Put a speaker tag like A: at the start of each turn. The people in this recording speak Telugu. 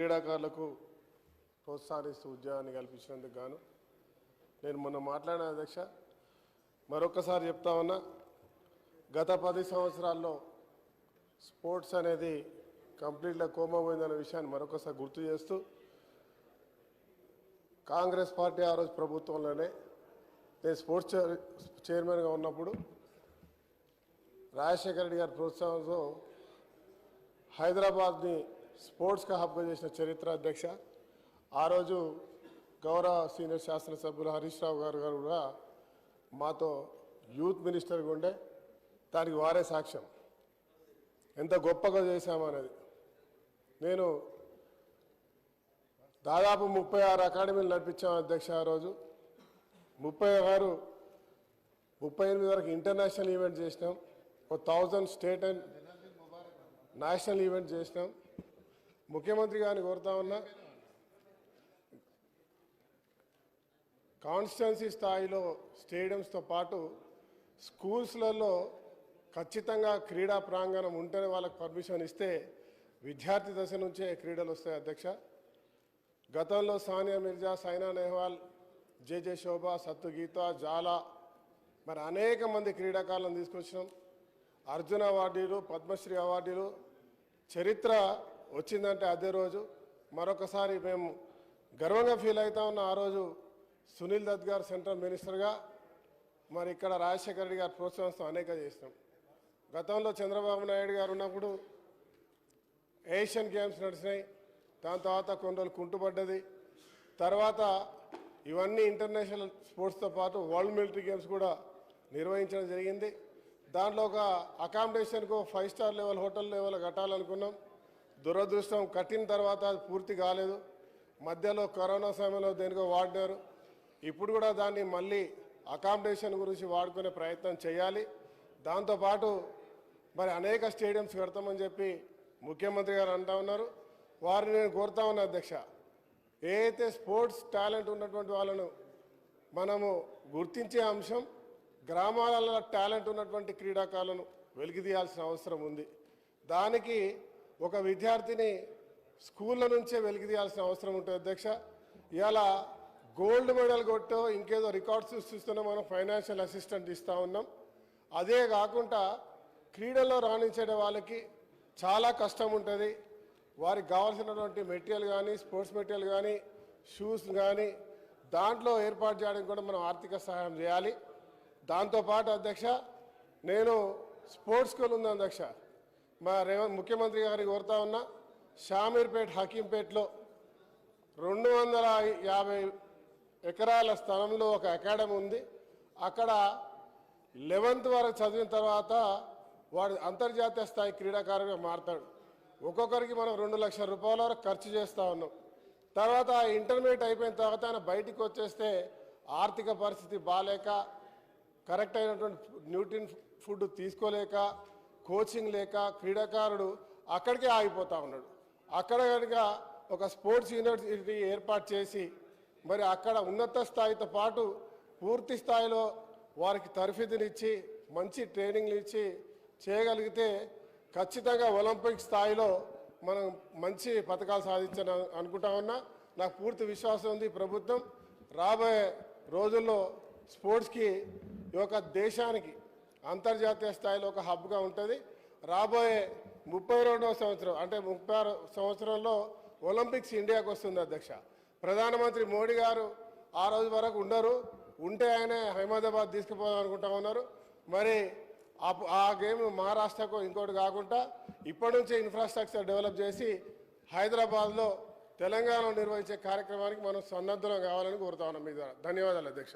A: క్రీడాకారులకు ప్రోత్సాహిస్తూ ఉద్యోగాన్ని కల్పించినందుకు గాను నేను మొన్న మాట్లాడిన అధ్యక్ష మరొకసారి చెప్తా ఉన్నా గత 10 సంవత్సరాల్లో స్పోర్ట్స్ అనేది కంప్లీట్గా కోమా పోయిందనే విషయాన్ని మరొకసారి గుర్తు చేస్తూ కాంగ్రెస్ పార్టీ ఆ రోజు ప్రభుత్వంలోనే నేను స్పోర్ట్స్ చైర్మన్గా ఉన్నప్పుడు రాజశేఖర రెడ్డి గారి ప్రోత్సాహంతో హైదరాబాద్ని స్పోర్ట్స్గా హబ్గా చేసిన చరిత్ర అధ్యక్ష. ఆ రోజు గౌరవ సీనియర్ శాసనసభ్యులు హరీష్ రావు గారు కూడా మాతో యూత్ మినిస్టర్గా ఉండే దానికి వారే సాక్ష్యం ఎంత గొప్పగా చేశామనేది. నేను దాదాపు 36 అకాడమీలు నడిపించాము అధ్యక్ష. ఆ రోజు 38 వరకు ఇంటర్నేషనల్ ఈవెంట్ చేసినాం. 1000 స్టేట్ అండ్ నేషనల్ ఈవెంట్ చేసినాం. ముఖ్యమంత్రి గారిని కోరుతా ఉన్నా కాన్స్టిట్యున్సీ స్థాయిలో స్టేడియంస్తో పాటు స్కూల్స్లలో ఖచ్చితంగా క్రీడా ప్రాంగణం ఉంటేనే వాళ్ళకి పర్మిషన్ ఇస్తే విద్యార్థి దశ నుంచే క్రీడలు వస్తాయి అధ్యక్ష. గతంలో సానియా మిర్జా, సైనా నెహ్వాల్, జేజే శోభ, సత్తు గీత, జాలా మరి అనేక మంది క్రీడాకారులను తీసుకొచ్చినాం. అర్జున అవార్డులు, పద్మశ్రీ అవార్డులు చరిత్ర వచ్చిందంటే అదే రోజు. మరొకసారి మేము గర్వంగా ఫీల్ అవుతా ఉన్న ఆ రోజు సునీల్ దత్ గారు సెంట్రల్ మినిస్టర్గా మరి ఇక్కడ రాజశేఖర రెడ్డి గారు ప్రోత్సాహంతో అనేక చేసినాం. గతంలో చంద్రబాబు నాయుడు గారు ఉన్నప్పుడు ఏషియన్ గేమ్స్ నడిచినాయి. దాని తర్వాత కొన్ని రోజులు కుంటుపడ్డది. తర్వాత ఇవన్నీ ఇంటర్నేషనల్ స్పోర్ట్స్తో పాటు వరల్డ్ మిలిటరీ గేమ్స్ కూడా నిర్వహించడం జరిగింది. దాంట్లో ఒక అకామిడేషన్కు 5 స్టార్ లెవెల్ హోటల్ లెవెల్ కట్టాలనుకున్నాం. దురదృష్టం కట్టిన తర్వాత అది పూర్తి కాలేదు. మధ్యలో కరోనా సమయంలో దేనికో వాడినారు. ఇప్పుడు కూడా దాన్ని మళ్ళీ అకామిడేషన్ గురించి వాడుకునే ప్రయత్నం చేయాలి. దాంతోపాటు మరి అనేక స్టేడియంస్ కడతామని చెప్పి ముఖ్యమంత్రి గారు అంటూ ఉన్నారు. వారిని నేను కోరుతా ఉన్నా అధ్యక్ష, ఏదైతే స్పోర్ట్స్ టాలెంట్ ఉన్నటువంటి వాళ్ళను మనము గుర్తించే అంశం గ్రామాలలో టాలెంట్ ఉన్నటువంటి క్రీడాకారులను వెలికితీయాల్సిన అవసరం ఉంది. దానికి ఒక విద్యార్థిని స్కూళ్ళ నుంచే వెలికితీయాల్సిన అవసరం ఉంటుంది అధ్యక్ష. ఇలా గోల్డ్ మెడల్ కొట్టో ఇంకేదో రికార్డ్స్ సృష్టిస్తున్నా మనం ఫైనాన్షియల్ అసిస్టెంట్ ఇస్తూ ఉన్నాం. అదే కాకుండా క్రీడల్లో రాణించే వాళ్ళకి చాలా కష్టం ఉంటుంది. వారికి కావాల్సినటువంటి మెటీరియల్ కానీ, స్పోర్ట్స్ మెటీరియల్ కానీ, షూస్ కానీ దాంట్లో ఏర్పాటు చేయడానికి కూడా మనం ఆర్థిక సహాయం చేయాలి. దాంతోపాటు అధ్యక్ష నేను స్పోర్ట్స్ స్కూల్ ఉంది అధ్యక్ష. మా ముఖ్యమంత్రి గారికి కోరుతా ఉన్నా షామీర్పేట, హకీంపేటలో 250 ఎకరాల స్థలంలో ఒక అకాడమీ ఉంది. అక్కడ 11th వరకు చదివిన తర్వాత వాడు అంతర్జాతీయ స్థాయి క్రీడాకారుగా మారతాడు. ఒక్కొక్కరికి మనం 2 లక్షల రూపాయల వరకు ఖర్చు చేస్తూ ఉన్నాం. తర్వాత ఇంటర్మీడియట్ అయిపోయిన తర్వాత ఆయన బయటికి వచ్చేస్తే ఆర్థిక పరిస్థితి బాగాలేక, కరెక్ట్ అయినటువంటి న్యూట్రిన్ ఫుడ్ తీసుకోలేక, కోచింగ్ లేక క్రీడాకారుడు అక్కడికే ఆగిపోతూ ఉన్నాడు. అక్కడ కనుక ఒక స్పోర్ట్స్ యూనివర్సిటీ ఏర్పాటు చేసి మరి అక్కడ ఉన్నత స్థాయితో పాటు పూర్తి స్థాయిలో వారికి తర్ఫీదునిచ్చి మంచి ట్రైనింగ్లు ఇచ్చి చేయగలిగితే ఖచ్చితంగా ఒలింపిక్ స్థాయిలో మనం మంచి పథకాలు సాధించాలని అనుకుంటా ఉన్నా. నాకు పూర్తి విశ్వాసం ఉంది. ప్రభుత్వం రాబోయే రోజుల్లో స్పోర్ట్స్కి ఈ యొక్క దేశానికి అంతర్జాతీయ స్థాయిలో ఒక హబ్గా ఉంటుంది. రాబోయే 32వ సంవత్సరం అంటే 36 సంవత్సరంలో ఒలింపిక్స్ ఇండియాకు వస్తుంది అధ్యక్ష. ప్రధానమంత్రి మోడీ గారు ఆ రోజు వరకు ఉండరు, ఉంటే ఆయనే అహ్మదాబాద్ తీసుకుపోదాం అనుకుంటా ఉన్నారు. మరి ఆ గేమ్ మహారాష్ట్రకు ఇంకోటి కాకుండా ఇప్పటి నుంచే ఇన్ఫ్రాస్ట్రక్చర్ డెవలప్ చేసి హైదరాబాద్లో తెలంగాణలో నిర్వహించే కార్యక్రమానికి మనం సన్నద్ధం కావాలని కోరుతా ఉన్నాం. మీద ధన్యవాదాలు అధ్యక్ష.